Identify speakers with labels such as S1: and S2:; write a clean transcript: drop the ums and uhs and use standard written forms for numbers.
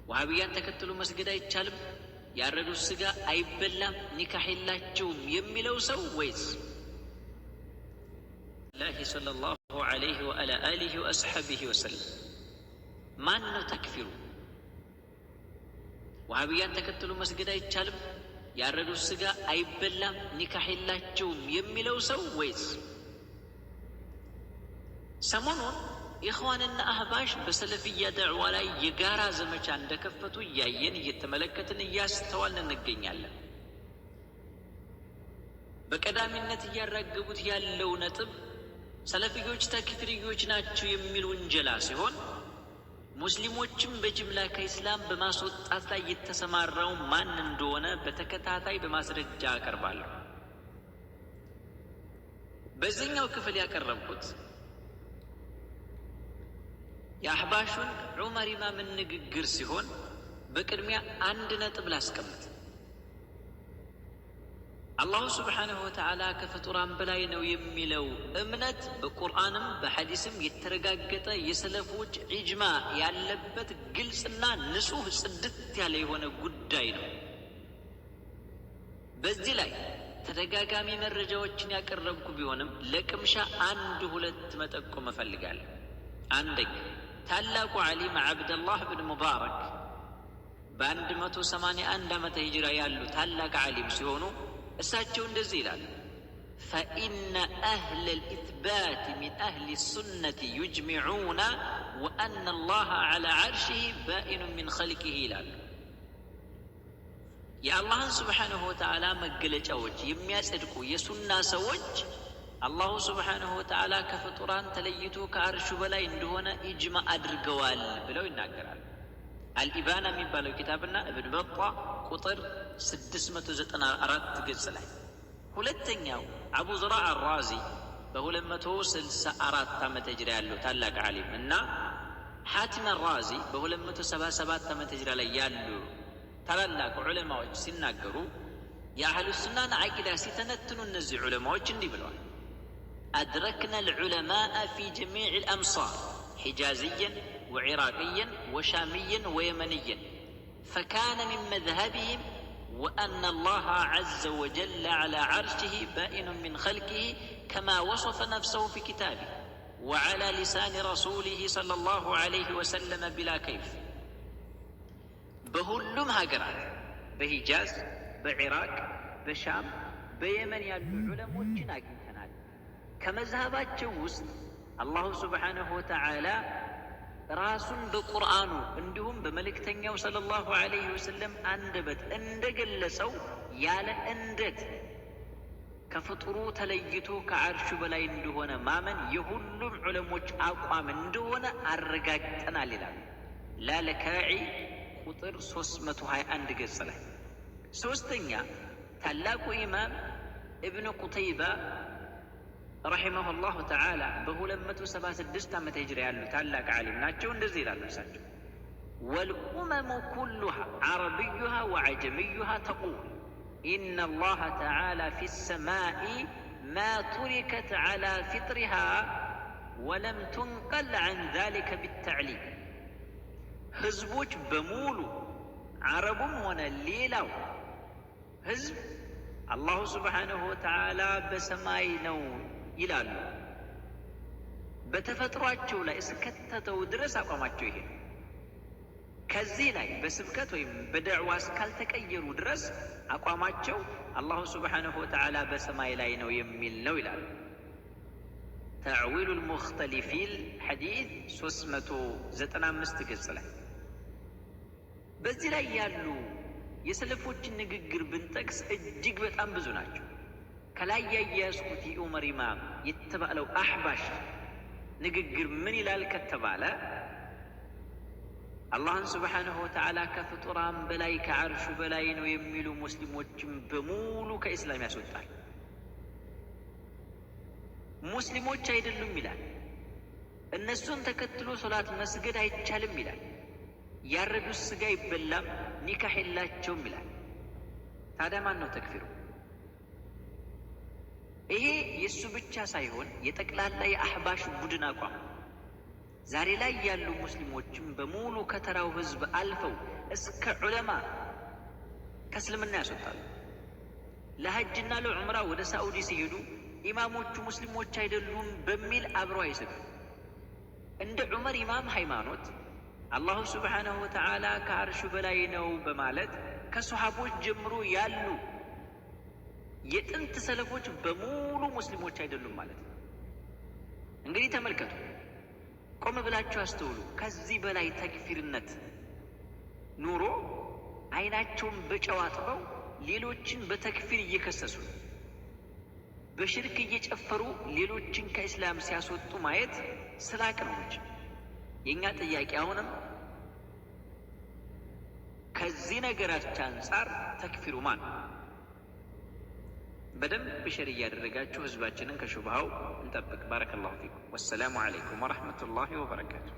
S1: ወሃቢያን ተከትሎ መስገድ አይቻልም፣ ያረዱት ስጋ አይበላም፣ ኒካህ የላቸውም የሚለው ሰው ወይስ الله صلى الله عليه وعلى آله وأصحابه وسلم ማን ነው ተክፊሩ? ወሃቢያን ተከትሎ መስገድ አይቻልም፣ ያረዱት ስጋ አይበላም፣ ኒካህ የላቸውም የሚለው ሰው ወይስ ሰሞኑን ኢኽዋንና አህባሽ በሰለፍያ ደዕዋ ላይ የጋራ ዘመቻ እንደከፈቱ እያየን እየተመለከትን እያስተዋልን እንገኛለን። በቀዳሚነት እያራገቡት ያለው ነጥብ ሰለፊዮች ተክፊርዮች ናቸው የሚል ውንጀላ ሲሆን ሙስሊሞችም በጅምላ ከኢስላም በማስወጣት ላይ የተሰማራው ማን እንደሆነ በተከታታይ በማስረጃ አቀርባለሁ። በዚህኛው ክፍል ያቀረብኩት የአህባሹን ዑመር ኢማምን ንግግር ሲሆን በቅድሚያ አንድ ነጥብ ላስቀምጥ። አላሁ ስብሓንሁ ወተዓላ ከፍጡራን በላይ ነው የሚለው እምነት በቁርአንም በሐዲስም የተረጋገጠ የሰለፎች ኢጅማዕ ያለበት ግልጽና ንጹሕ ጽድት ያለ የሆነ ጉዳይ ነው። በዚህ ላይ ተደጋጋሚ መረጃዎችን ያቀረብኩ ቢሆንም ለቅምሻ አንድ ሁለት መጠቆም እፈልጋለሁ። አንደኛ ታላቁ ዓሊም ዓብደላህ ብን ሙባረክ በ181 ዓመተ ሂጅራ ያሉ ታላቅ ዓሊም ሲሆኑ እሳቸው እንደዚህ ይላሉ፣ ፈኢነ አህለ ልኢትባት ሚን አህሊ ሱነቲ ዩጅሚዑና ወአነ አላህ ዐላ ዐርሽህ ባኢኑ ሚን ኸልቂህ ይላሉ። የአላህን ስብሓንሁ ወተዓላ መገለጫዎች የሚያጸድቁ የሱና ሰዎች አላሁ ስብሓንሁ ወተዓላ ከፍጡራን ተለይቶ ከአርሹ በላይ እንደሆነ ኢጅማዕ አድርገዋል ብለው ይናገራሉ። አልኢባና የሚባለው ኪታብና እብን በጣ ቁጥር 694 ገጽ ላይ። ሁለተኛው አቡ ዙርዓ አራዚ በ264 ዓመተ ሂጅራ ያለው ታላቅ ዓሊም እና ሐቲም አራዚ በ277 ዓመተ ሂጅራ ላይ ያሉ ታላላቅ ዑለማዎች ሲናገሩ የአህሉ ሱናን ዓቂዳ ሲተነትኑ እነዚህ ዑለማዎች እንዲህ ብለዋል፣ አድረክና ልዑለማء ፊ ጀሚዕ ልአምሳር ሒጃዝየን ወዒራቅየን ወሻምየን ወየመንየን ፈካነ ሚን መዝሀብህም ወአነ አላህ ዐዘ ወጀለ ዐላ ዐርሽህ ባኢኑ ሚን ኸልቂህ ከማ ወሰፈ ነፍሰሁ ፊ ኪታቢህ ወዐላ ሊሳኒ ረሱሊህ ሰለላሁ ዐለይሂ ወሰለም ቢላ ከይፍ። በሁሉም ሀገራት በሂጃዝ፣ በዒራቅ፣ በሻም፣ በየመን ያሉ ዑለሞችን አግኝተናል። ከመዝሀባቸው ውስጥ አላሁ ስብሓንሁ ወተዓላ ራሱን በቁርአኑ እንዲሁም በመልእክተኛው ሰለላሁ ዐለይሂ ወሰለም አንደበት እንደገለጸው ያለ እንዴት ከፍጡሩ ተለይቶ ከዓርሹ በላይ እንደሆነ ማመን የሁሉም ዑለሞች አቋም እንደሆነ አረጋግጠናል ይላል ላለካዒ ቁጥር 321 ገጽ ላይ። ሶስተኛ ታላቁ ኢማም እብኑ ቁተይባ ረሒመሁላሁ ተዓላ በ276 ዓመተ ሂጅራ ያሉ ታላቅ ዓሊም ናቸው። እንደዚህ ይላሉ እሳቸው፣ ወልኡመሙ ኩሉሃ ዓረብዩሃ ወዐጀምዩሃ ተቁል ኢነ አላህ ተዓላ ፊ ሰማኢ ማ ቱሪከት ዐላ ፊጥሪሃ ወለም ቱንቀል ዐን ዛሊከ ቢተዕሊም። ህዝቦች በሙሉ ዓረቡም ሆነ ሌላው ህዝብ አላሁ ስብሓንሁ ወተዓላ በሰማይ ነው ይላሉ። በተፈጥሯቸው ላይ እስከተተው ድረስ አቋማቸው ይሄ። ከዚህ ላይ በስብከት ወይም በደዕዋ እስካልተቀየሩ ድረስ አቋማቸው አላሁ ስብሓንሁ ወተዓላ በሰማይ ላይ ነው የሚል ነው ይላሉ። ተዕዊሉ ልሙኽተሊፊን ሐዲት 395 ገጽ ላይ። በዚህ ላይ ያሉ የሰለፎችን ንግግር ብንጠቅስ እጅግ በጣም ብዙ ናቸው። ከላይ ያያዝኩት የዑመር ኢማም የተባለው አሕባሽ ንግግር ምን ይላል ከተባለ አላህን ስብሓንሁ ወተዓላ ከፍጡራን በላይ ከዓርሹ በላይ ነው የሚሉ ሙስሊሞችን በሙሉ ከኢስላም ያስወጣል። ሙስሊሞች አይደሉም ይላል። እነሱን ተከትሎ ሶላት መስገድ አይቻልም ይላል። ያረዱት ስጋ ይበላም፣ ኒካህ የላቸውም ይላል። ታዲያ ማን ነው ተክፊሩ? ይሄ የእሱ ብቻ ሳይሆን የጠቅላላ የአሕባሽ ቡድን አቋም። ዛሬ ላይ ያሉ ሙስሊሞችም በሙሉ ከተራው ህዝብ አልፈው እስከ ዑለማ ከእስልምና ያስወጣሉ። ለሐጅና ለዑምራ ወደ ሳዑዲ ሲሄዱ ኢማሞቹ ሙስሊሞች አይደሉም በሚል አብረው አይሰዱም። እንደ ዑመር ኢማም ሃይማኖት አላሁ ሱብሓነሁ ወተዓላ ከአርሹ በላይ ነው በማለት ከሰሃቦች ጀምሮ ያሉ የጥንት ሰለፎች በሙሉ ሙስሊሞች አይደሉም ማለት ነው። እንግዲህ ተመልከቱ፣ ቆም ብላችሁ አስተውሉ። ከዚህ በላይ ተክፊርነት ኑሮ አይናቸውን በጨው አጥበው ሌሎችን በተክፊር እየከሰሱ በሽርክ እየጨፈሩ ሌሎችን ከእስላም ሲያስወጡ ማየት ስላቅ ነው እንጂ የኛ ጥያቄ አሁንም ከዚህ ነገራችን አንፃር ተክፊሩ ማን? በደንብ ሸር እያደረጋችሁ ህዝባችንን ከሹብሃው እንጠብቅ። ባረከላሁ ፊኩም። ወሰላሙ አለይኩም ወረሕመቱላሂ ወበረካቱ።